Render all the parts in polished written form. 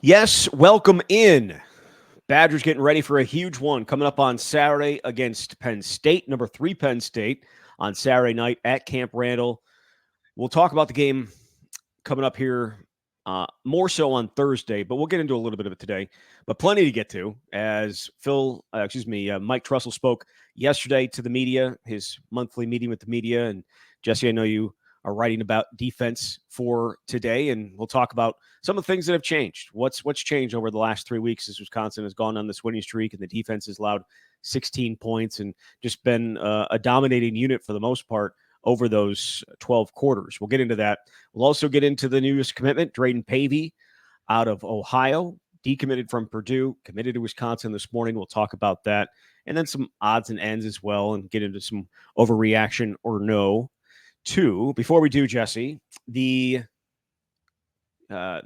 Yes, welcome in. Badgers getting ready for a huge one coming up on Saturday against Penn State, number 3 Penn State, on Saturday night at Camp Randall. We'll talk about the game coming up here more so on Thursday, but we'll get into a little bit of it today. But plenty to get to as Mike Tressel spoke yesterday to the media, his monthly meeting with the media. And Jesse, I know you are writing about defense for today, and we'll talk about some of the things that have changed. What's changed over the last 3 weeks as Wisconsin has gone on this winning streak, and the defense has allowed 16 points and just been a dominating unit for the most part over those 12 quarters. We'll get into that. We'll also get into the newest commitment, Drayden Pavey out of Ohio, decommitted from Purdue, committed to Wisconsin this morning. We'll talk about that. And then some odds and ends as well, and get into some overreaction or no. Two, before we do, Jesse, the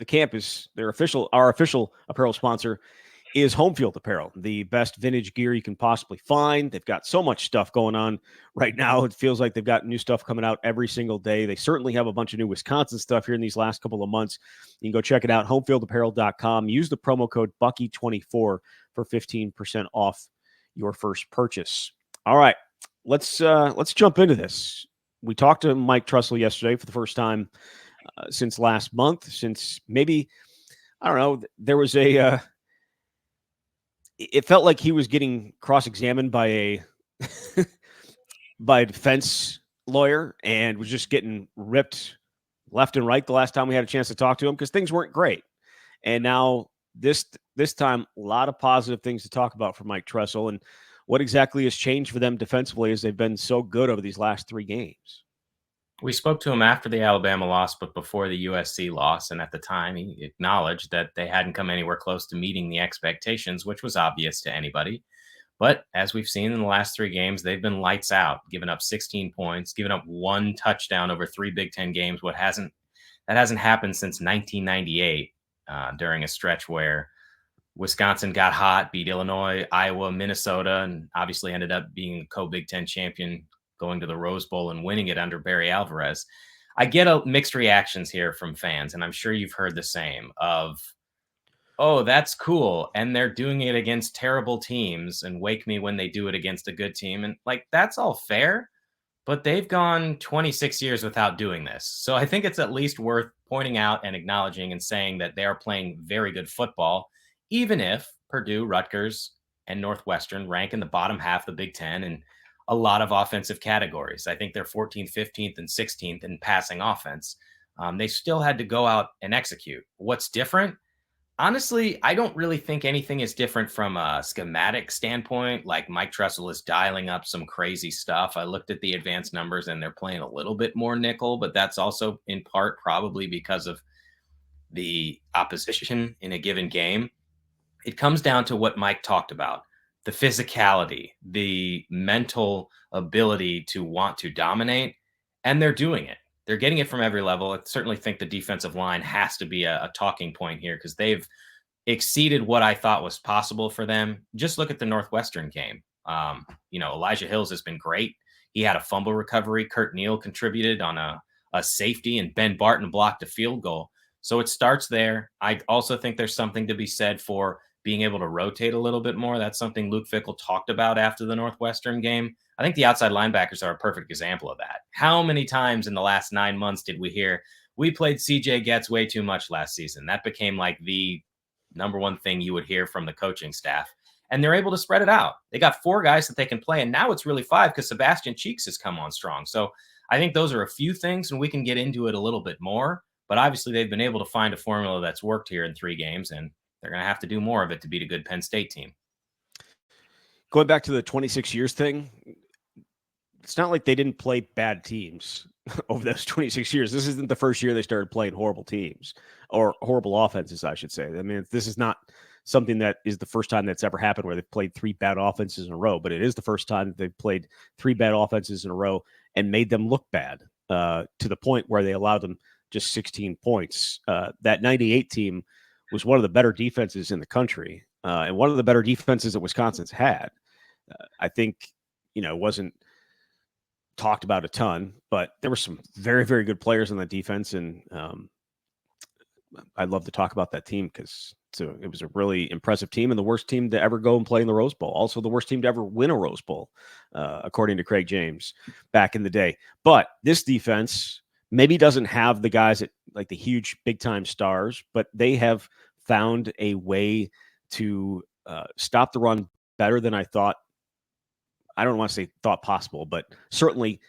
camp is our official apparel sponsor is Home Field Apparel, the best vintage gear you can possibly find. They've got so much stuff going on right now. It feels like they've got new stuff coming out every single day. They certainly have a bunch of new Wisconsin stuff here in these last couple of months. You can go check it out, homefieldapparel.com. Use the promo code Bucky24 for 15% off your first purchase. All right, let's jump into this. We talked to Mike Tressel yesterday for the first time since last month, since maybe, I don't know, there was it felt like he was getting cross-examined by a defense lawyer and was just getting ripped left and right the last time we had a chance to talk to him because things weren't great. And now this time, a lot of positive things to talk about for Mike Tressel and what exactly has changed for them defensively as they've been so good over these last 3 games. We spoke to him after the Alabama loss, but before the USC loss. And at the time, he acknowledged that they hadn't come anywhere close to meeting the expectations, which was obvious to anybody. But as we've seen in the last 3 games, they've been lights out, giving up 16 points, giving up 1 touchdown over 3 Big Ten games. That hasn't happened since 1998 during a stretch where Wisconsin got hot, beat Illinois, Iowa, Minnesota, and obviously ended up being a co-Big Ten champion, going to the Rose Bowl and winning it under Barry Alvarez. I get mixed reactions here from fans, and I'm sure you've heard the same of, oh, that's cool, and they're doing it against terrible teams, and wake me when they do it against a good team. And like, that's all fair, but they've gone 26 years without doing this. So I think it's at least worth pointing out and acknowledging and saying that they are playing very good football, even if Purdue, Rutgers, and Northwestern rank in the bottom half of the Big Ten and a lot of offensive categories. I think they're 14th, 15th, and 16th in passing offense. They still had to go out and execute. What's different? Honestly, I don't really think anything is different from a schematic standpoint. Like Mike Tressel is dialing up some crazy stuff. I looked at the advanced numbers and they're playing a little bit more nickel, but that's also in part probably because of the opposition in a given game. It comes down to what Mike talked about: the physicality, the mental ability to want to dominate, and they're doing it. They're getting it from every level. I certainly think the defensive line has to be a talking point here because they've exceeded what I thought was possible for them. Just look at the Northwestern game. Elijah Hills has been great. He had a fumble recovery. Kurt Neal contributed on a safety, and Ben Barton blocked a field goal. So it starts there. I also think there's something to be said for being able to rotate a little bit more. That's something Luke Fickell talked about after the Northwestern game. I think the outside linebackers are a perfect example of that. How many times in the last 9 months did we hear, we played CJ Getz way too much last season? That became like the number one thing you would hear from the coaching staff. And they're able to spread it out. They got 4 guys that they can play, and now it's really 5 because Sebastian Cheeks has come on strong. So I think those are a few things, and we can get into it a little bit more. But obviously they've been able to find a formula that's worked here in 3 games, and they're going to have to do more of it to beat a good Penn State team. Going back to the 26 years thing, it's not like they didn't play bad teams over those 26 years. This isn't the first year they started playing horrible teams or horrible offenses, I should say. I mean, this is not something that is the first time that's ever happened where they've played 3 bad offenses in a row, but it is the first time that they've played 3 bad offenses in a row and made them look bad to the point where they allowed them just 16 points. That 98 team was one of the better defenses in the country and one of the better defenses that Wisconsin's had. I think, it wasn't talked about a ton, but there were some very, very good players on that defense. And I'd love to talk about that team because it was a really impressive team and the worst team to ever go and play in the Rose Bowl. Also the worst team to ever win a Rose Bowl, according to Craig James back in the day. But this defense maybe doesn't have the guys that like the huge big time stars, but they have found a way to stop the run better than I thought. I don't want to say thought possible, but certainly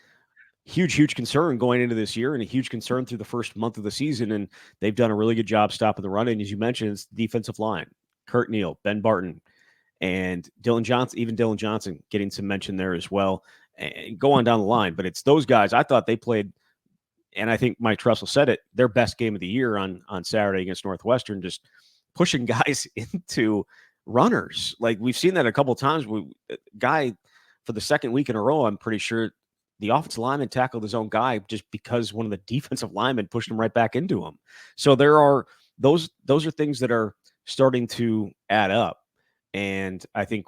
huge concern going into this year and a huge concern through the first month of the season. And they've done a really good job stopping the run. And as you mentioned, it's the defensive line, Kurt Neal, Ben Barton, and Dylan Johnson, even Dylan Johnson getting some mention there as well. And go on down the line. But it's those guys. I thought they played, and I think Mike Tressel said it, their best game of the year on Saturday against Northwestern, just pushing guys into runners. Like we've seen that a couple of times. Guy for the second week in a row, I'm pretty sure the offensive lineman tackled his own guy just because one of the defensive linemen pushed him right back into him. So there are those are things that are starting to add up. And I think,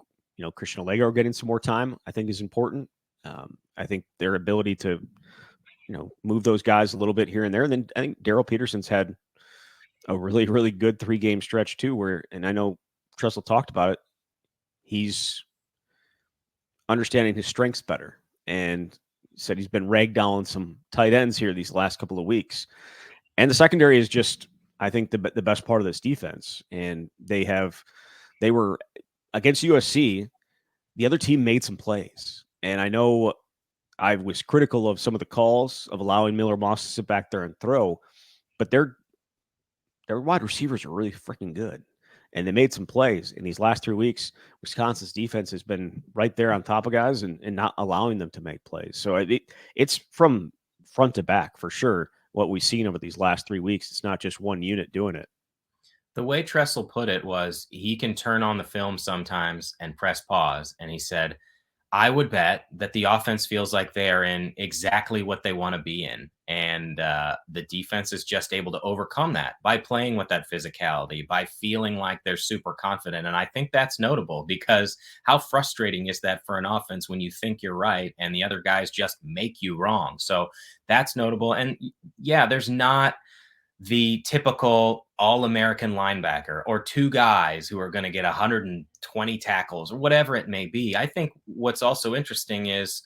Christian Allegro getting some more time, I think is important. I think their ability to, move those guys a little bit here and there. And then I think Daryl Peterson's had a really, really good 3-game stretch too, and I know Tressel talked about it. He's understanding his strengths better and said he's been ragdolling some tight ends here these last couple of weeks. And the secondary is just, I think, the best part of this defense. And they were against USC. The other team made some plays. And I know I was critical of some of the calls of allowing Miller Moss to sit back there and throw, but their wide receivers are really freaking good. And they made some plays in these last 3 weeks. Wisconsin's defense has been right there on top of guys and not allowing them to make plays. So it's from front to back for sure what we've seen over these last 3 weeks. It's not just one unit doing it. The way Tressel put it was he can turn on the film sometimes and press pause. And he said, I would bet that the offense feels like they are in exactly what they want to be in. And the defense is just able to overcome that by playing with that physicality, by feeling like they're super confident. And I think that's notable because how frustrating is that for an offense when you think you're right and the other guys just make you wrong? So that's notable. And yeah, there's not the typical all-American linebacker or 2 guys who are going to get 120 tackles or whatever it may be. I think what's also interesting is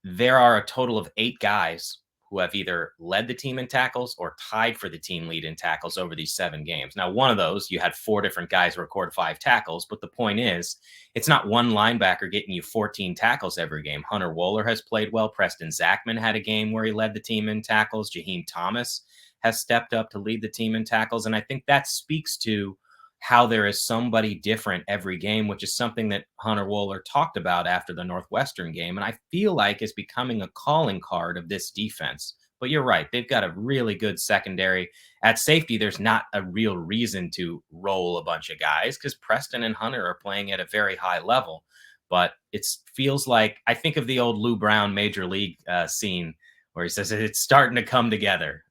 there are a total of 8 guys who have either led the team in tackles or tied for the team lead in tackles over these 7 games. Now, one of those, you had 4 different guys record 5 tackles, but the point is, it's not one linebacker getting you 14 tackles every game. Hunter Wohler has played well. Preston Zachman had a game where he led the team in tackles. Jaheim Thomas has stepped up to lead the team in tackles. And I think that speaks to how there is somebody different every game, which is something that Hunter Wohler talked about after the Northwestern game. And I feel like is becoming a calling card of this defense. But you're right. They've got a really good secondary. At safety, there's not a real reason to roll a bunch of guys because Preston and Hunter are playing at a very high level. But it feels like, I think of the old Lou Brown Major League scene where he says it's starting to come together.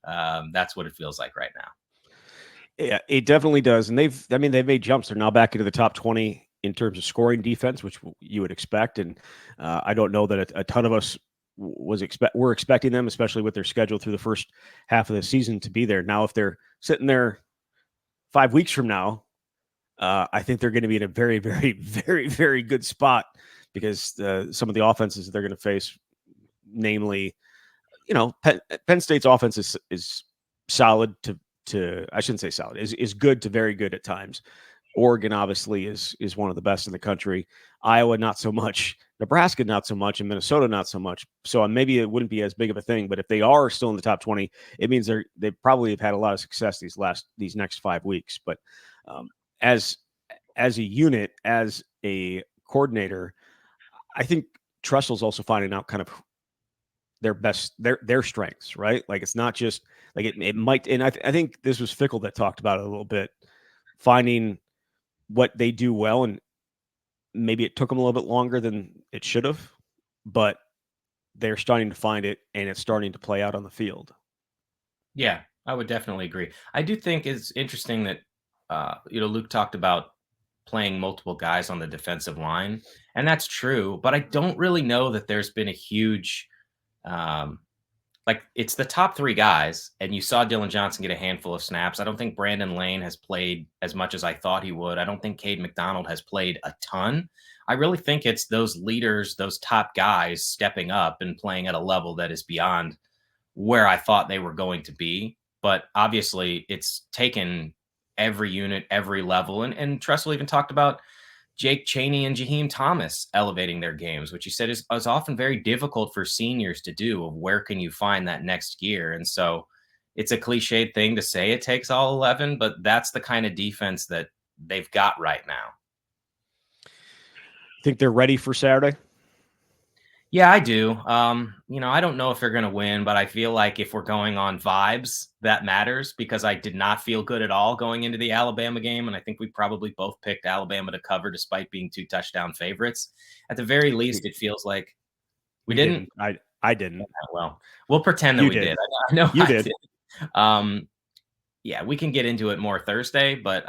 That's what it feels like right now. Yeah, it definitely does. And they've made jumps. They're now back into the top 20 in terms of scoring defense, which you would expect. And I don't know that a ton of us were expecting them, especially with their schedule through the first half of the season, to be there. Now, if they're sitting there 5 weeks from now, I think they're going to be in a very, very, very, very good spot because some of the offenses that they're going to face, namely, Penn State's offense is solid to I shouldn't say solid, is good to very good at times. Oregon obviously is one of the best in the country. Iowa, not so much. Nebraska, not so much. And Minnesota, not so much. So maybe it wouldn't be as big of a thing. But if they are still in the top 20, it means they probably have had a lot of success these next 5 weeks. But as a unit, as a coordinator, I think Tressel's also finding out kind of their strengths, right? Like it's not just like it might, and I think this was Fickle that talked about it a little bit, finding what they do well, and maybe it took them a little bit longer than it should have, but they're starting to find it, and it's starting to play out on the field. Yeah, I would definitely agree. I do think it's interesting that Luke talked about playing multiple guys on the defensive line, and that's true, but I don't really know that there's been a huge like it's the top three guys, and you saw Dylan Johnson get a handful of snaps. I don't think Brandon Lane has played as much as I thought he would. I don't think Cade McDonald has played a ton. I really think it's those leaders, those top guys stepping up and playing at a level that is beyond where I thought they were going to be. But obviously, it's taken every unit, every level. And Tressel even talked about Jake Chaney and Jaheim Thomas elevating their games, which he said is often very difficult for seniors to do. Of where can you find that next gear? And so it's a cliched thing to say it takes all 11, but that's the kind of defense that they've got right now. Think they're ready for Saturday? Yeah, I do. I don't know if they're going to win, but I feel like if we're going on vibes, that matters, because I did not feel good at all going into the Alabama game. And I think we probably both picked Alabama to cover despite being 2 touchdown favorites. At the very least, it feels like we didn't. I didn't. Well, we'll pretend that You we did. did. I know You I did. Yeah, we can get into it more Thursday, but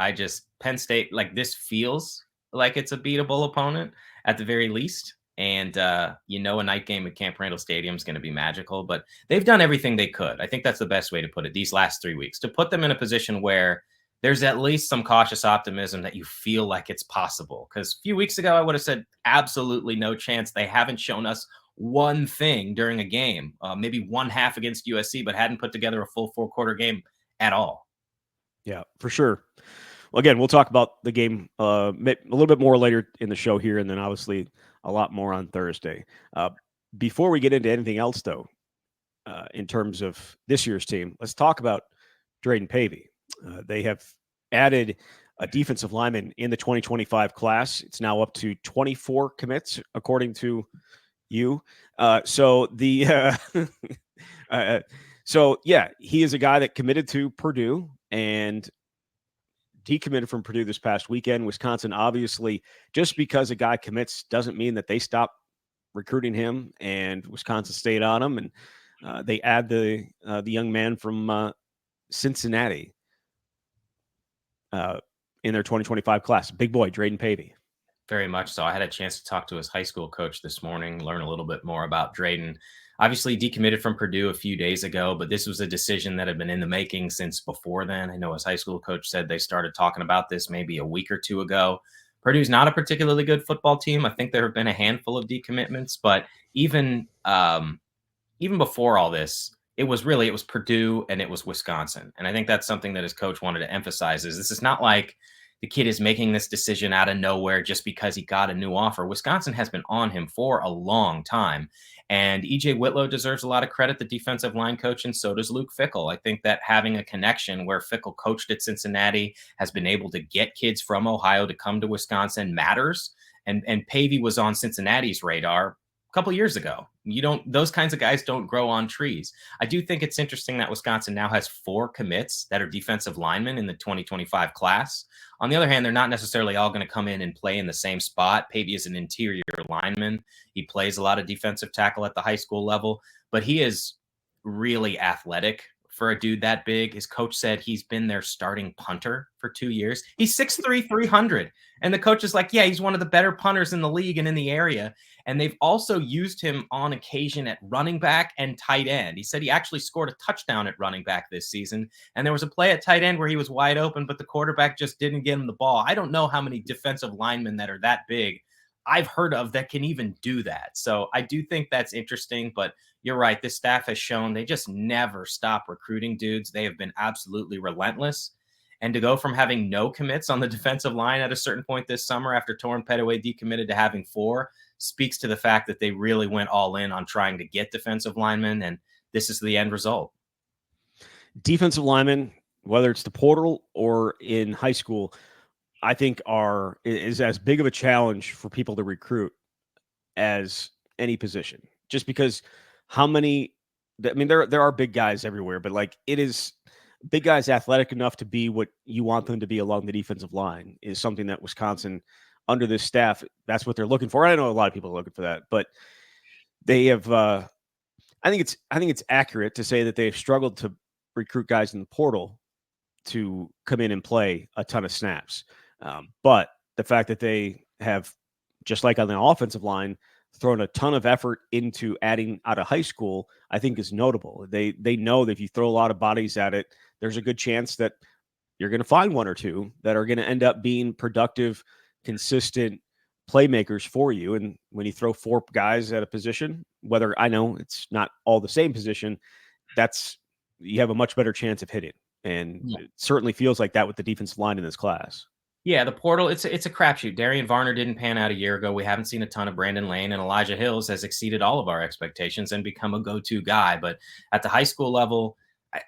Penn State, like, this feels like it's a beatable opponent at the very least. And, a night game at Camp Randall Stadium is going to be magical, but they've done everything they could. I think that's the best way to put it these last 3 weeks, to put them in a position where there's at least some cautious optimism that you feel like it's possible. Because a few weeks ago, I would have said absolutely no chance. They haven't shown us one thing during a game, maybe one half against USC, but hadn't put together a full 4-quarter game at all. Yeah, for sure. Well, again, we'll talk about the game a little bit more later in the show here, and then obviously a lot more on Thursday. Before we get into anything else, though, in terms of this year's team, let's talk about Drayden Pavey. They have added a defensive lineman in the 2025 class. It's now up to 24 commits, according to you. So he is a guy that committed to Purdue and decommitted from Purdue this past weekend. Wisconsin, obviously, just because a guy commits doesn't mean that they stop recruiting him, and Wisconsin stayed on him, and they add the young man from Cincinnati in their 2025 class. Big boy, Drayden Pavey. Very much so. I had a chance to talk to his high school coach this morning, learn a little bit more about Drayden. Obviously decommitted from Purdue a few days ago, but this was a decision that had been in the making since before then. I know his high school coach said they started talking about this maybe a week or two ago. Purdue's not a particularly good football team. I think there have been a handful of decommitments, but even before all this, it was Purdue and it was Wisconsin. And I think that's something that his coach wanted to emphasize is this is not like the kid is making this decision out of nowhere just because he got a new offer. Wisconsin has been on him for a long time. And EJ Whitlow deserves a lot of credit, the defensive line coach, and so does Luke Fickell. I think that having a connection where Fickell coached at Cincinnati, has been able to get kids from Ohio to come to Wisconsin matters. And Pavey was on Cincinnati's radar couple years ago. Those kinds of guys don't grow on trees. I do think it's interesting that Wisconsin now has 4 commits that are defensive linemen in the 2025 class. On the other hand, they're not necessarily all going to come in and play in the same spot. Pavey is an interior lineman. He plays a lot of defensive tackle at the high school level, but he is really athletic for a dude that big. His coach said he's been their starting punter for 2 years. He's 6'3", 300. And the coach is like, yeah, he's one of the better punters in the league and in the area. And they've also used him on occasion at running back and tight end. He said he actually scored a touchdown at running back this season. And there was a play at tight end where he was wide open, but the quarterback just didn't get him the ball. I don't know how many defensive linemen that are that big I've heard of that can even do that. So I do think that's interesting, but you're right. This staff has shown they just never stop recruiting dudes. They have been absolutely relentless. And to go from having no commits on the defensive line at a certain point this summer after Torrin Petaway decommitted to having 4 speaks to the fact that they really went all in on trying to get defensive linemen, and this is the end result. Defensive linemen, whether it's the portal or in high school, I think is as big of a challenge for people to recruit as any position. Just because there are big guys everywhere, but like it is big guys athletic enough to be what you want them to be along the defensive line is something that Wisconsin, under this staff, that's what they're looking for. I know a lot of people are looking for that, but they have. I think it's accurate to say that they've struggled to recruit guys in the portal to come in and play a ton of snaps. But the fact that they have, just like on the offensive line, thrown a ton of effort into adding out of high school, I think is notable. They know that if you throw a lot of bodies at it, there's a good chance that you're going to find one or two that are going to end up being productive, consistent playmakers for you. And when you throw 4 guys at a position, whether I know it's not all the same position, you have a much better chance of hitting. And it certainly feels like that with the defensive line in this class. Yeah, the portal, it's a crapshoot. Darian Varner didn't pan out a year ago. We haven't seen a ton of Brandon Lane, and Elijah Hills has exceeded all of our expectations and become a go-to guy. But at the high school level,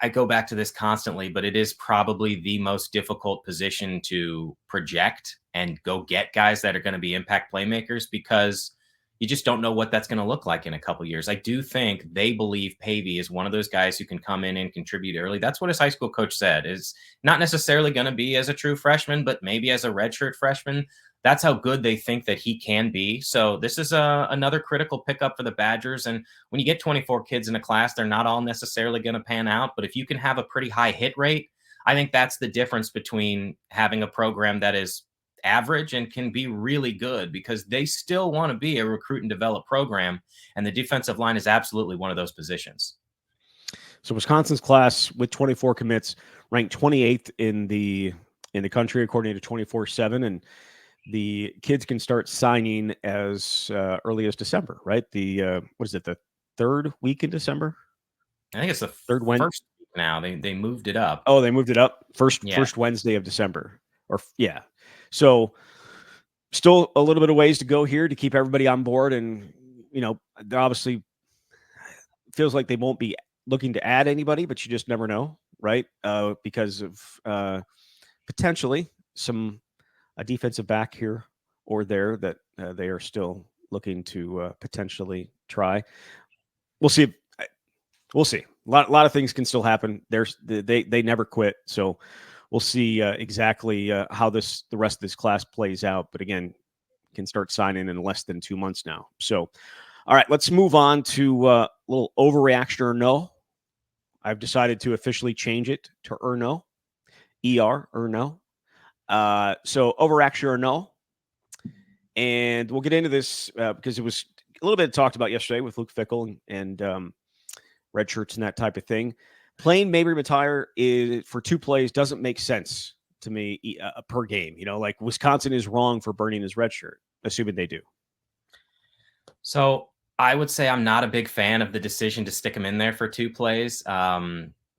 I go back to this constantly, but it is probably the most difficult position to project and go get guys that are going to be impact playmakers, because you just don't know what that's going to look like in a couple of years. I do think they believe Pavey is one of those guys who can come in and contribute early. That's what his high school coach said, is not necessarily going to be as a true freshman, but maybe as a redshirt freshman. That's how good they think that he can be. So this is another critical pickup for the Badgers. And when you get 24 kids in a class, they're not all necessarily going to pan out. But if you can have a pretty high hit rate, I think that's the difference between having a program that is average and can be really good, because they still want to be a recruit and develop program. And the defensive line is absolutely one of those positions. So Wisconsin's class with 24 commits ranked 28th in the country, according to 24/7. And the kids can start signing as early as December, right? The what is it? The 3rd week in December? I think it's the third Wednesday now. They moved it up. Oh, they moved it up. First Wednesday of December. So still a little bit of ways to go here to keep everybody on board. And, obviously feels like they won't be looking to add anybody, but you just never know, right? Because of potentially a defensive back here or there that they are still looking to potentially try. We'll see. We'll see. A lot of things can still happen. They never quit. So we'll see exactly how the rest of this class plays out. But again, can start signing in less than 2 months now. So, all right, let's move on to a little overreaction or no. I've decided to officially change it to or no, ER or no. So overreaction or no. And we'll get into this because it was a little bit talked about yesterday with Luke Fickell and red shirts and that type of thing. Playing Mabry Matire is for 2 plays doesn't make sense to me per game. Like Wisconsin is wrong for burning his red shirt, assuming they do. So I would say I'm not a big fan of the decision to stick him in there for 2 plays.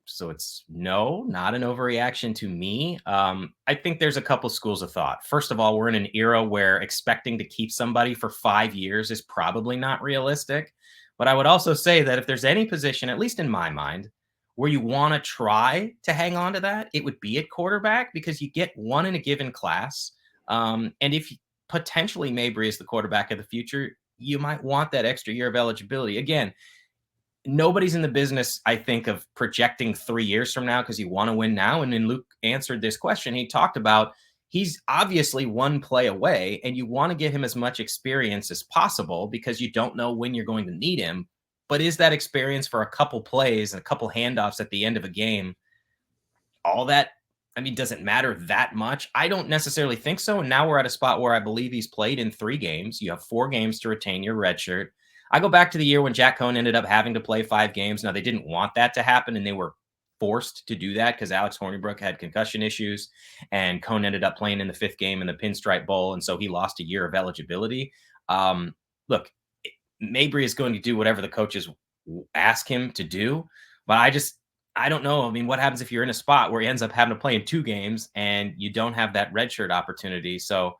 So it's no, not an overreaction to me. I think there's a couple schools of thought. First of all, we're in an era where expecting to keep somebody for 5 years is probably not realistic. But I would also say that if there's any position, at least in my mind, where you want to try to hang on to that, it would be at quarterback, because you get one in a given class. And if potentially Mabry is the quarterback of the future, you might want that extra year of eligibility. Again, nobody's in the business, I think, of projecting 3 years from now because you want to win now. And when Luke answered this question, he talked about he's obviously 1 play away, and you want to give him as much experience as possible because you don't know when you're going to need him. But is that experience for a couple plays and a couple handoffs at the end of a game all that? I mean, does it matter that much? I don't necessarily think so. And now we're at a spot where I believe he's played in 3 games. You have 4 games to retain your red shirt. I go back to the year when Jack Cohn ended up having to play 5 games. Now, they didn't want that to happen, and they were forced to do that because Alex Hornibrook had concussion issues, and Cohn ended up playing in the 5th game in the Pinstripe Bowl, and so he lost a year of eligibility. Look, Mabry is going to do whatever the coaches ask him to do, but I don't know. I mean, what happens if you're in a spot where he ends up having to play in 2 games and you don't have that redshirt opportunity? So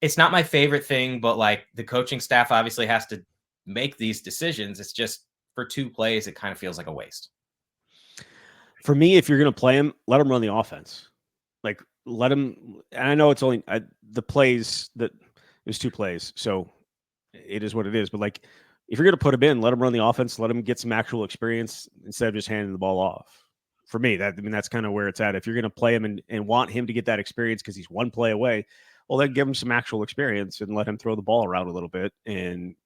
it's not my favorite thing, but like the coaching staff obviously has to make these decisions. It's just for 2 plays, it kind of feels like a waste. For me, if you're going to play him, let him run the offense. Like let him. And I know it's only the plays that there's 2 plays, so it is what it is. But like, if you're going to put him in, let him run the offense. Let him get some actual experience instead of just handing the ball off. For me, that's kind of where it's at. If you're going to play him and want him to get that experience because he's 1 play away, well, then give him some actual experience and let him throw the ball around a little bit. And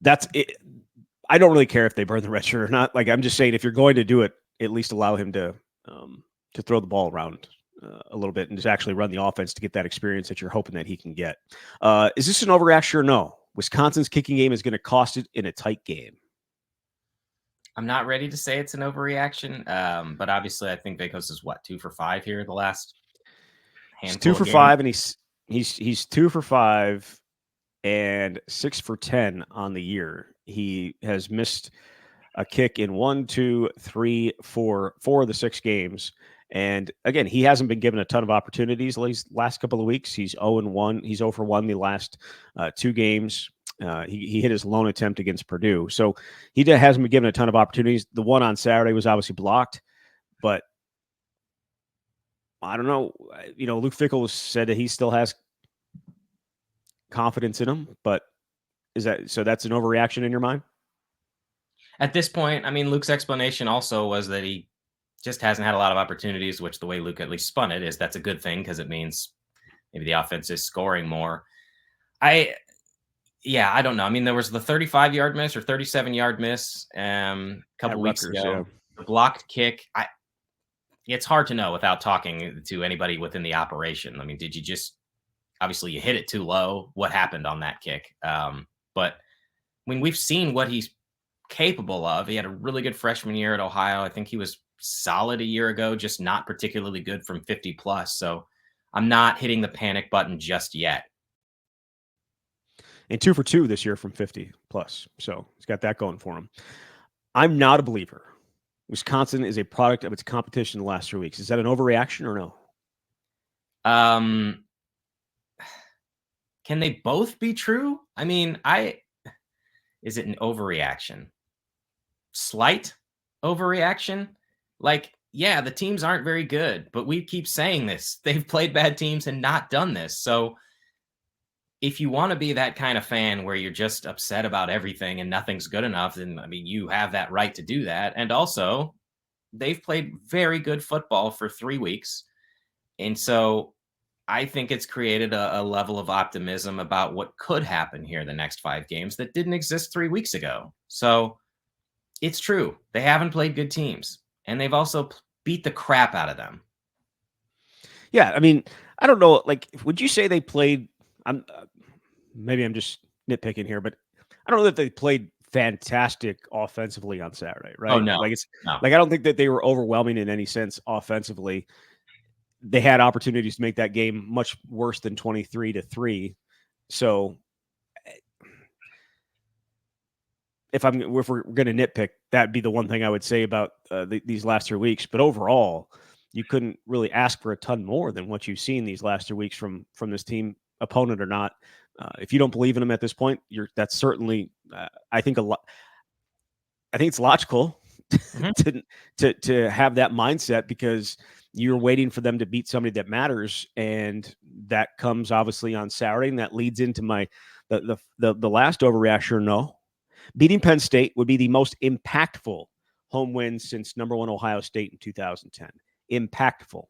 that's it. I don't really care if they burn the red shirt or not. Like, I'm just saying, if you're going to do it, at least allow him to throw the ball around a little bit and just actually run the offense to get that experience that you're hoping that he can get. Is this an overreaction or no? Wisconsin's kicking game is going to cost it in a tight game. I'm not ready to say it's an overreaction, but obviously I think Veikos is 2 for 5 here the last handful. He's 2 for of 5, and he's 2 for 5 and 6 for 10 on the year. He has missed a kick in 1, 2, 3, 4 of the 6 games. And again, he hasn't been given a ton of opportunities these last couple of weeks. He's 0-1. He's 0 for 1 the last 2 games. He hit his lone attempt against Purdue. So he hasn't been given a ton of opportunities. The one on Saturday was obviously blocked, but I don't know. Luke Fickell said that he still has confidence in him, but that's an overreaction in your mind? At this point, I mean, Luke's explanation also was that he just hasn't had a lot of opportunities, which the way Luke at least spun it is that's a good thing because it means maybe the offense is scoring more. I don't know. I mean, there was the 35-yard miss or 37-yard miss a couple weeks ago. Yeah. The blocked kick. It's hard to know without talking to anybody within the operation. I mean, did you just obviously you hit it too low? What happened on that kick? But when we've seen what he's capable of, he had a really good freshman year at Ohio. I think he was solid a year ago, just not particularly good from 50 plus. So I'm not hitting the panic button just yet. And 2 for 2 this year from 50 plus. So he's got that going for him. I'm not a believer. Wisconsin is a product of its competition the last 3 weeks. Is that an overreaction or no? Can they both be true? I mean, is it an overreaction? Slight overreaction? Like, yeah, the teams aren't very good, but we keep saying this. They've played bad teams and not done this. So if you want to be that kind of fan where you're just upset about everything and nothing's good enough, then, I mean, you have that right to do that. And also, they've played very good football for 3 weeks. And so I think it's created a level of optimism about what could happen here the next 5 games that didn't exist 3 weeks ago. So it's true. They haven't played good teams, and they've also beat the crap out of them. Yeah, I mean, I don't know. Like, would you say they played? Maybe I'm just nitpicking here, but I don't know that they played fantastic offensively on Saturday, right? Oh, no. Like I don't think that they were overwhelming in any sense offensively. They had opportunities to make that game much worse than 23-3. So if we're going to nitpick, that'd be the one thing I would say about these last 3 weeks. But overall, you couldn't really ask for a ton more than what you've seen these last 2 weeks from this team, opponent or not. If you don't believe in them at this point, that's certainly I think it's logical to have that mindset because you're waiting for them to beat somebody that matters, and that comes obviously on Saturday, and that leads into the last overreaction. No, beating Penn State would be the most impactful home win since #1 Ohio State in 2010. Impactful.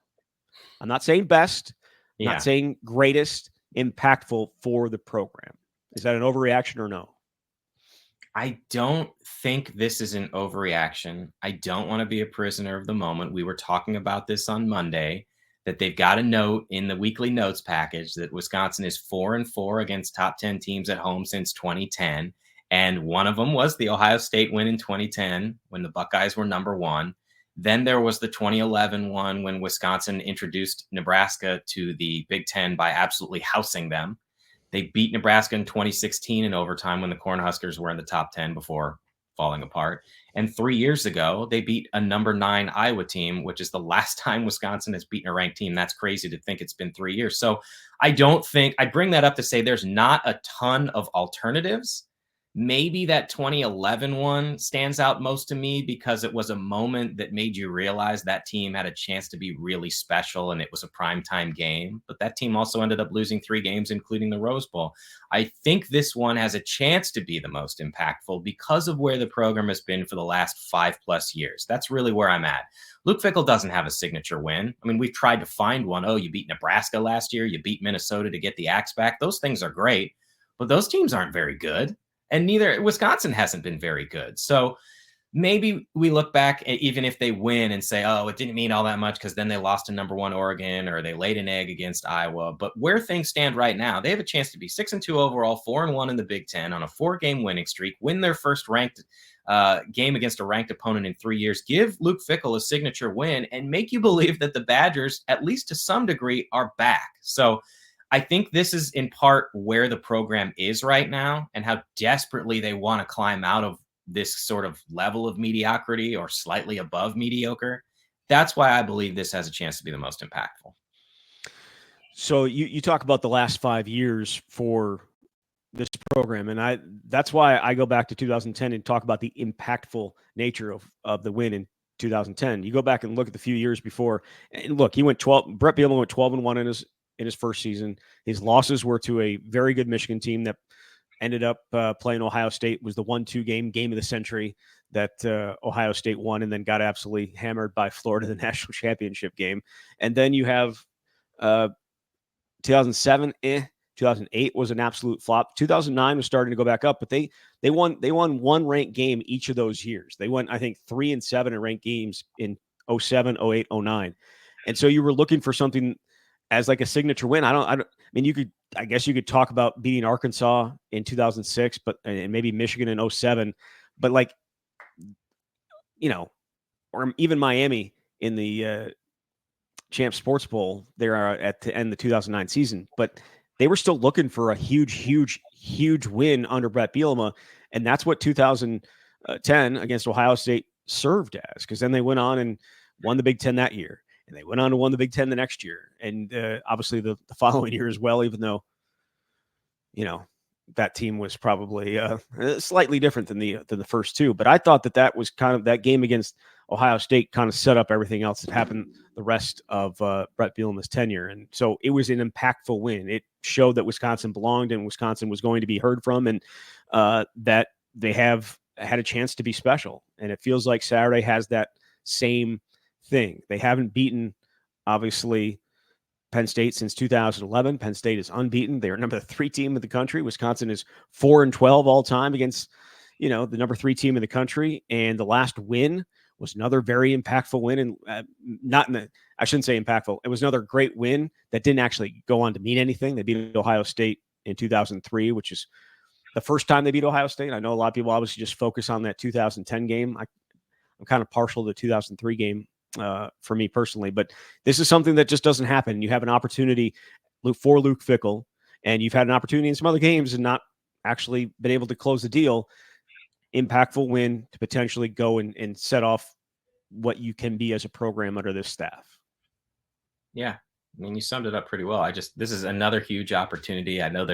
I'm not saying best, not saying greatest. Impactful for the program. Is that an overreaction or no? I don't think this is an overreaction. I don't want to be a prisoner of the moment. We were talking about this on Monday, that they've got a note in the weekly notes package that Wisconsin is 4-4 against top 10 teams at home since 2010. And one of them was the Ohio State win in 2010 when the Buckeyes were #1. Then there was the 2011 one when Wisconsin introduced Nebraska to the Big Ten by absolutely housing them. They beat Nebraska in 2016 in overtime when the Cornhuskers were in the top 10 before falling apart. And 3 years ago, they beat a #9 Iowa team, which is the last time Wisconsin has beaten a ranked team. That's crazy to think it's been 3 years. So I bring that up to say there's not a ton of alternatives. Maybe that 2011 one stands out most to me because it was a moment that made you realize that team had a chance to be really special and it was a primetime game. But that team also ended up losing 3 games, including the Rose Bowl. I think this one has a chance to be the most impactful because of where the program has been for the last 5+ years. That's really where I'm at. Luke Fickell doesn't have a signature win. I mean, we've tried to find one. Oh, you beat Nebraska last year. You beat Minnesota to get the Axe back. Those things are great, but those teams aren't very good. And neither Wisconsin hasn't been very good. So maybe we look back, even if they win, and say, oh, it didn't mean all that much because then they lost to number 1 Oregon, or they laid an egg against Iowa. But where things stand right now, they have a chance to be 6-2 overall, 4-1 in the Big Ten on a 4-game winning streak, win their first ranked game against a ranked opponent in 3 years, give Luke Fickell a signature win, and make you believe that the Badgers, at least to some degree, are back. So I think this is in part where the program is right now and how desperately they want to climb out of this sort of level of mediocrity or slightly above mediocre. That's why I believe this has a chance to be the most impactful. So you talk about the last 5 years for this program, and that's why I go back to 2010 and talk about the impactful nature of the win in 2010. You go back and look at the few years before, and look, he went 12. Brett Bielema went 12-1 in his first season. His losses were to a very good Michigan team that ended up playing Ohio State. Was the 1-2 game of the century that Ohio State won, and then got absolutely hammered by Florida in the national championship game. And then you have 2007, 2008 was an absolute flop. 2009 was starting to go back up, but they won one ranked game each of those years. They won, I think, 3 and 7 in ranked games in 07, 08, 09. And so you were looking for something as like a signature win. I mean, I guess you could talk about beating Arkansas in 2006, and maybe Michigan in 07, but like, or even Miami in the Champ Sports Bowl there at the end of the 2009 season, but they were still looking for a huge win under Brett Bielema. And that's what 2010 against Ohio State served as, because then they went on and won the Big Ten that year. And they went on to win the Big Ten the next year. And obviously the following year as well, even though, that team was probably slightly different than the first two. But I thought that was kind of, that game against Ohio State kind of set up everything else that happened the rest of Brett Bielema's tenure. And so it was an impactful win. It showed that Wisconsin belonged and Wisconsin was going to be heard from, and that they have had a chance to be special. And it feels like Saturday has that same thing. They haven't beaten, obviously, Penn State since 2011. Penn State is unbeaten. They are number 3 team in the country. Wisconsin is 4-12 all time against, the number 3 team in the country. And the last win was another very impactful win, and I shouldn't say impactful. It was another great win that didn't actually go on to mean anything. They beat Ohio State in 2003, which is the first time they beat Ohio State. I know a lot of people obviously just focus on that 2010 game. I'm kind of partial to the 2003 game for me personally, but this is something that just doesn't happen. You have an opportunity for Luke Fickell, and you've had an opportunity in some other games and not actually been able to close the deal. Impactful win to potentially go and set off what you can be as a program under this staff. Yeah. I mean, you summed it up pretty well. This is another huge opportunity. I know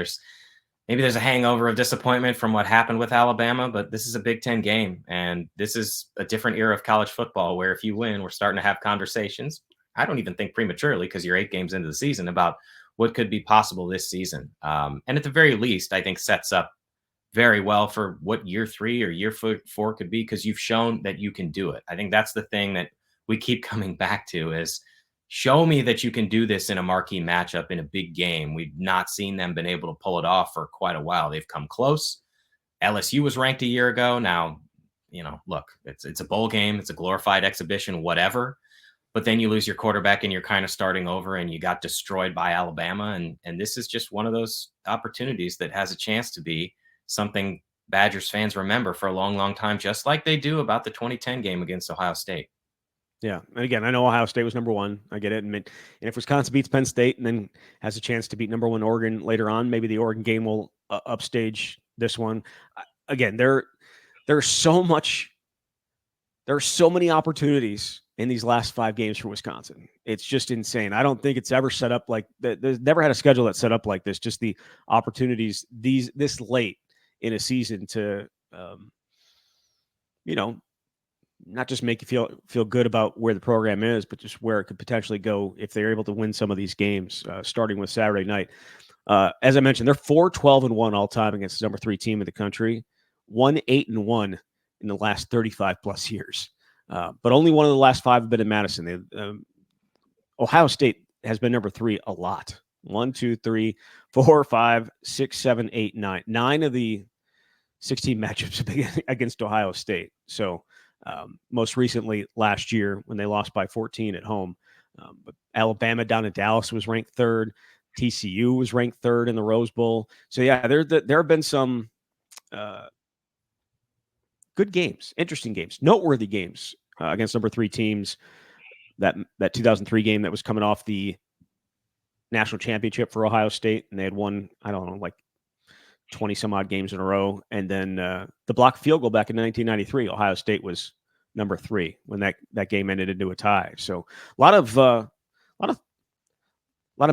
maybe there's a hangover of disappointment from what happened with Alabama, but this is a Big Ten game, and this is a different era of college football where if you win, we're starting to have conversations. I don't even think prematurely, because you're 8 games into the season, about what could be possible this season. And at the very least, I think sets up very well for what year 3 or year 4 could be, because you've shown that you can do it. I think that's the thing that we keep coming back to, is show me that you can do this in a marquee matchup, in a big game. We've not seen them been able to pull it off for quite a while. They've come close. LSU was ranked a year ago. Now, look, it's a bowl game. It's a glorified exhibition, whatever. But then you lose your quarterback and you're kind of starting over, and you got destroyed by Alabama. And this is just one of those opportunities that has a chance to be something Badgers fans remember for a long, long time, just like they do about the 2010 game against Ohio State. Yeah. And again, I know Ohio State was number 1. I get it. And if Wisconsin beats Penn State and then has a chance to beat number 1 Oregon later on, maybe the Oregon game will upstage this one. Again, there's so many opportunities in these last 5 games for Wisconsin. It's just insane. I don't think it's ever set up like that. There's never had a schedule that's set up like this. Just the opportunities this late in a season to, not just make you feel good about where the program is, but just where it could potentially go if they're able to win some of these games, starting with Saturday night. As I mentioned, they're 4-12-1 all time against the number 3 team in the country, 1-8-1 in the last 35 plus years. But only one of the last 5 have been in Madison. Ohio State has been number 3 a lot. 1, 2, 3, 4, 5, 6, 7, 8, 9. 9 of the 16 matchups against Ohio State. So most recently last year when they lost by 14 at home. But Alabama down in Dallas was ranked third. TCU was ranked third in the Rose Bowl. So, yeah, there have been some good games, interesting games, noteworthy games against number 3 teams. That 2003 game that was coming off the national championship for Ohio State, and they had won, I don't know, like 20 some odd games in a row. And then the blocked field goal back in 1993, Ohio State was number 3 when that game ended into a tie. So a lot of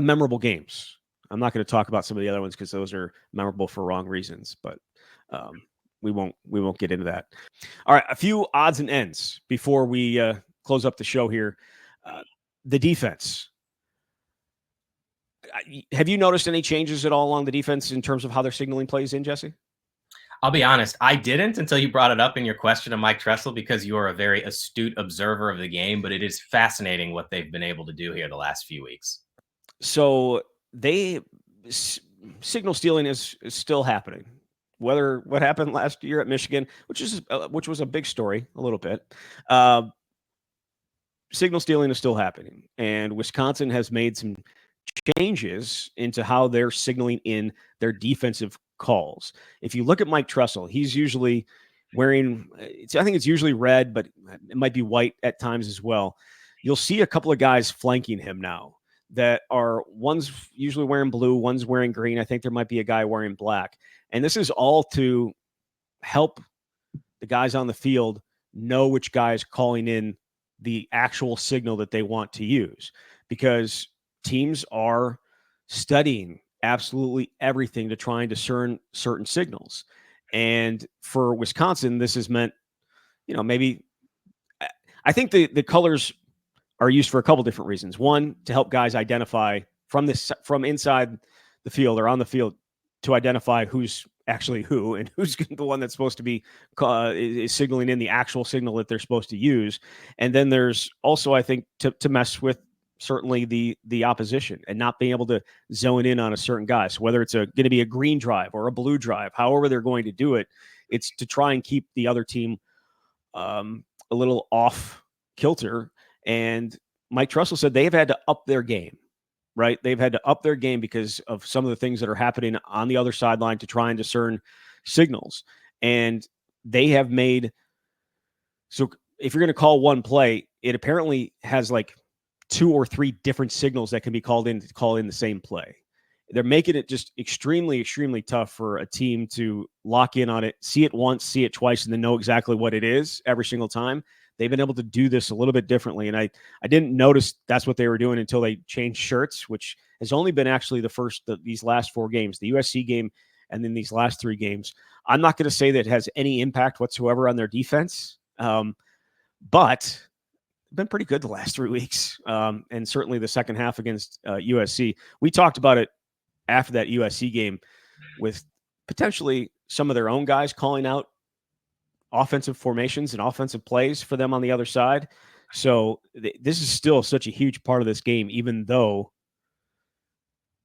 memorable games. I'm not going to talk about some of the other ones because those are memorable for wrong reasons, but we won't get into that. All right, a few odds and ends before we close up the show here. The defense. Have you noticed any changes at all along the defense in terms of how their signaling plays in, Jesse? I'll be honest, I didn't until you brought it up in your question to Mike Tressel, because you are a very astute observer of the game, but it is fascinating what they've been able to do here the last few weeks. So signal stealing is still happening. Whether what happened last year at Michigan, which was a big story, a little bit, signal stealing is still happening, and Wisconsin has made some changes into how they're signaling in their defensive calls. If you look at Mike Tressel, he's usually wearing, I think it's usually red, but it might be white at times as well. You'll see a couple of guys flanking him now that are, one's usually wearing blue, one's wearing green. I think there might be a guy wearing black. And this is all to help the guys on the field know which guy is calling in the actual signal that they want to use, because teams are studying absolutely everything to try and discern certain signals. And for Wisconsin, this has meant, maybe I think the colors are used for a couple different reasons. One, to help guys identify from inside the field or on the field, to identify who's actually who and who's the one that's supposed to be is signaling in the actual signal that they're supposed to use. And then there's also, I think, to mess with certainly the opposition and not being able to zone in on a certain guy. So whether it's going to be a green drive or a blue drive, however they're going to do it, it's to try and keep the other team a little off kilter. And Mike Tressel said they've had to up their game, right? They've had to up their game because of some of the things that are happening on the other sideline to try and discern signals. And they have made, so if you're going to call one play, it apparently has like 2 or 3 different signals that can be called in to call in the same play. They're making it just extremely, extremely tough for a team to lock in on it, see it once, see it twice, and then know exactly what it is every single time. They've been able to do this a little bit differently. And I didn't notice that's what they were doing until they changed shirts, which has only been actually these last 4 games, the USC game, and then these last 3 games. I'm not going to say that it has any impact whatsoever on their defense, but been pretty good the last 3 weeks, and certainly the second half against USC. We talked about it after that USC game with potentially some of their own guys calling out offensive formations and offensive plays for them on the other side. So this is still such a huge part of this game, even though,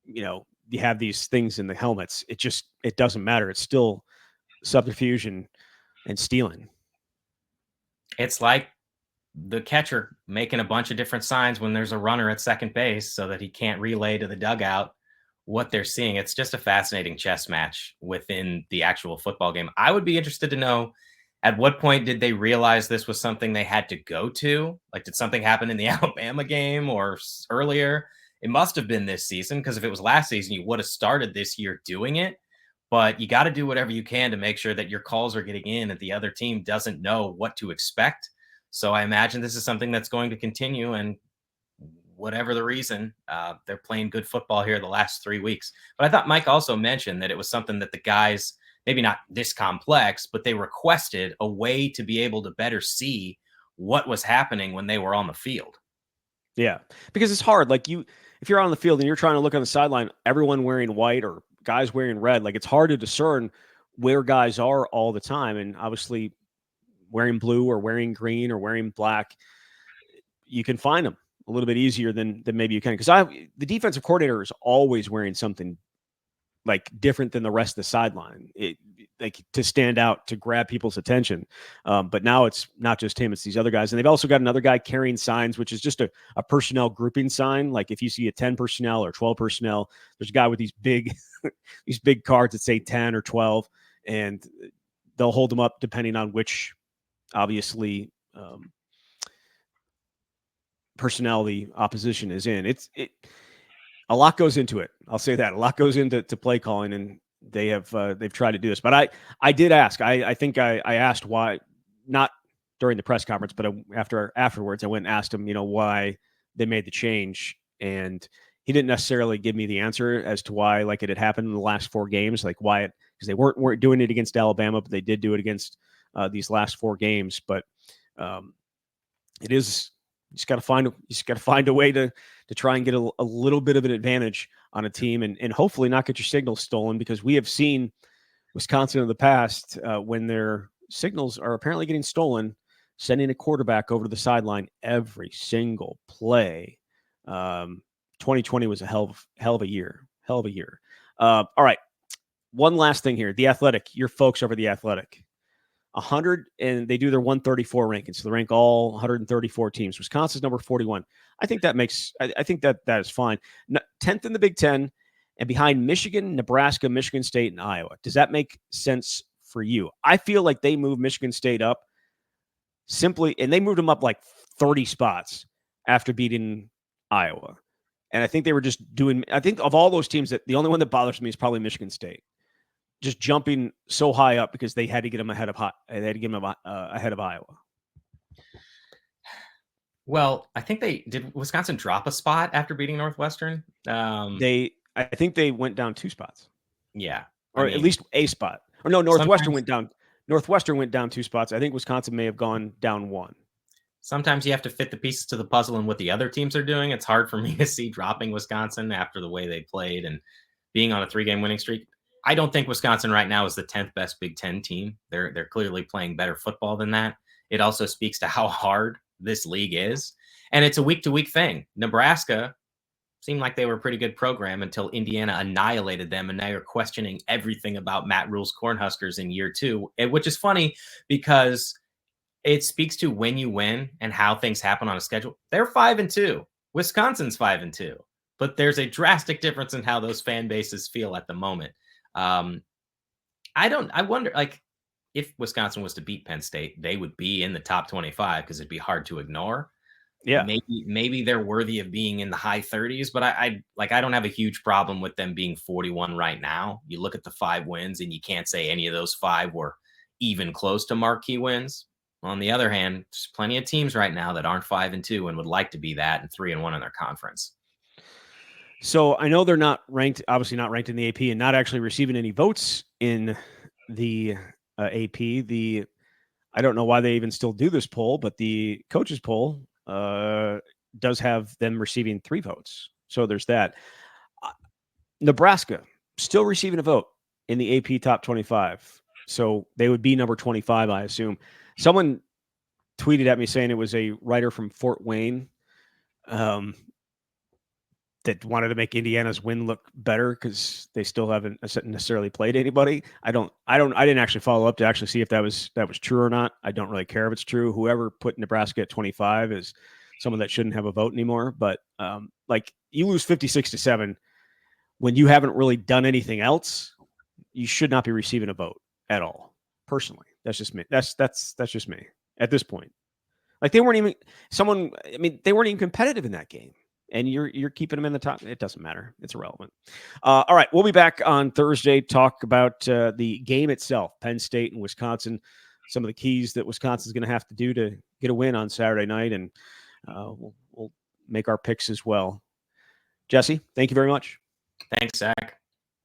you have these things in the helmets. It doesn't matter. It's still subterfuge and stealing. It's like the catcher making a bunch of different signs when there's a runner at second base so that he can't relay to the dugout what they're seeing. It's just a fascinating chess match within the actual football game. I would be interested to know, at what point did they realize this was something they had to go to? Like, did something happen in the Alabama game or earlier? It must have been this season, because if it was last season, you would have started this year doing it. But you got to do whatever you can to make sure that your calls are getting in and the other team doesn't know what to expect. So I imagine this is something that's going to continue, and whatever the reason, they're playing good football here the last 3 weeks. But I thought Mike also mentioned that it was something that the guys, maybe not this complex, but they requested a way to be able to better see what was happening when they were on the field. Yeah, because it's hard. Like, if you're on the field and you're trying to look on the sideline, everyone wearing white or guys wearing red, like, it's hard to discern where guys are all the time. And obviously, wearing blue or wearing green or wearing black, you can find them a little bit easier than maybe you can. Because the defensive coordinator is always wearing something like different than the rest of the sideline. like to stand out, to grab people's attention. But now it's not just him, it's these other guys. And they've also got another guy carrying signs, which is just a personnel grouping sign. Like if you see a 10 personnel or 12 personnel, there's a guy with these big, these big cards that say 10 or 12, and they'll hold them up depending on which, obviously, personnel the opposition is in. A lot goes into it. I'll say that. A lot goes into play calling, and they've tried to do this. But I did ask. I think I asked why, not during the press conference, but afterwards, I went and asked him, why they made the change, and he didn't necessarily give me the answer as to why, like, it had happened in the last 4 games, like why it, because they weren't doing it against Alabama, but they did do it against these last 4 games. But it is. You just got to find a way to try and get a little bit of an advantage on a team, and hopefully not get your signals stolen, because we have seen Wisconsin in the past when their signals are apparently getting stolen, sending a quarterback over to the sideline every single play. 2020 was a hell of a year. All right, one last thing here. The Athletic, your folks over The Athletic. 100, and they do their 134 rankings. So they rank all 134 teams. Wisconsin's number 41. I think that is fine. 10th in the Big Ten, and behind Michigan, Nebraska, Michigan State, and Iowa. Does that make sense for you? I feel like they moved Michigan State up simply, and they moved them up like 30 spots after beating Iowa. And I think they were just doing, I think of all those teams, that the only one that bothers me is probably Michigan State. Just jumping so high up because they had to get them ahead of Iowa. Well, I think did Wisconsin drop a spot after beating Northwestern? I think they went down 2 spots. Yeah. Or at least a spot. Or no, Northwestern went down. Northwestern went down 2 spots. I think Wisconsin may have gone down 1. Sometimes you have to fit the pieces to the puzzle and what the other teams are doing. It's hard for me to see dropping Wisconsin after the way they played and being on a 3-game winning streak. I don't think Wisconsin right now is the 10th best Big Ten team. They're clearly playing better football than that. It also speaks to how hard this league is. And it's a week-to-week thing. Nebraska seemed like they were a pretty good program until Indiana annihilated them, and now you're questioning everything about Matt Rule's Cornhuskers in year 2, which is funny because it speaks to when you win and how things happen on a schedule. They're 5-2. Wisconsin's 5-2. But there's a drastic difference in how those fan bases feel at the moment. I wonder, like, if Wisconsin was to beat Penn State, they would be in the top 25 because it'd be hard to ignore. Yeah. Maybe they're worthy of being in the high 30s, but I don't have a huge problem with them being 41 right now. You look at the 5 wins and you can't say any of those 5 were even close to marquee wins. On the other hand, there's plenty of teams right now that aren't 5-2 and would like to be that, and 3-1 in their conference. So I know they're not ranked, obviously not ranked in the AP, and not actually receiving any votes in the AP. I don't know why they even still do this poll, but the coaches poll does have them receiving 3 votes. So there's that. Nebraska still receiving a vote in the AP top 25. So they would be number 25, I assume. Someone tweeted at me saying it was a writer from Fort Wayne that wanted to make Indiana's win look better because they still haven't necessarily played anybody. I didn't actually follow up to actually see if that was true or not. I don't really care if it's true. Whoever put Nebraska at 25 is someone that shouldn't have a vote anymore. But like, you lose 56-7 when you haven't really done anything else. You should not be receiving a vote at all. Personally, that's just me. That's just me at this point. Like, they weren't even competitive in that game. And you're keeping them in the top. It doesn't matter. It's irrelevant. All right, we'll be back on Thursday. Talk about the game itself, Penn State and Wisconsin. Some of the keys that Wisconsin's going to have to do to get a win on Saturday night, and we'll make our picks as well. Jesse, thank you very much. Thanks, Zach.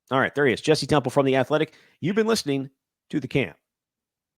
All right, there he is, Jesse Temple from The Athletic. You've been listening to The Camp.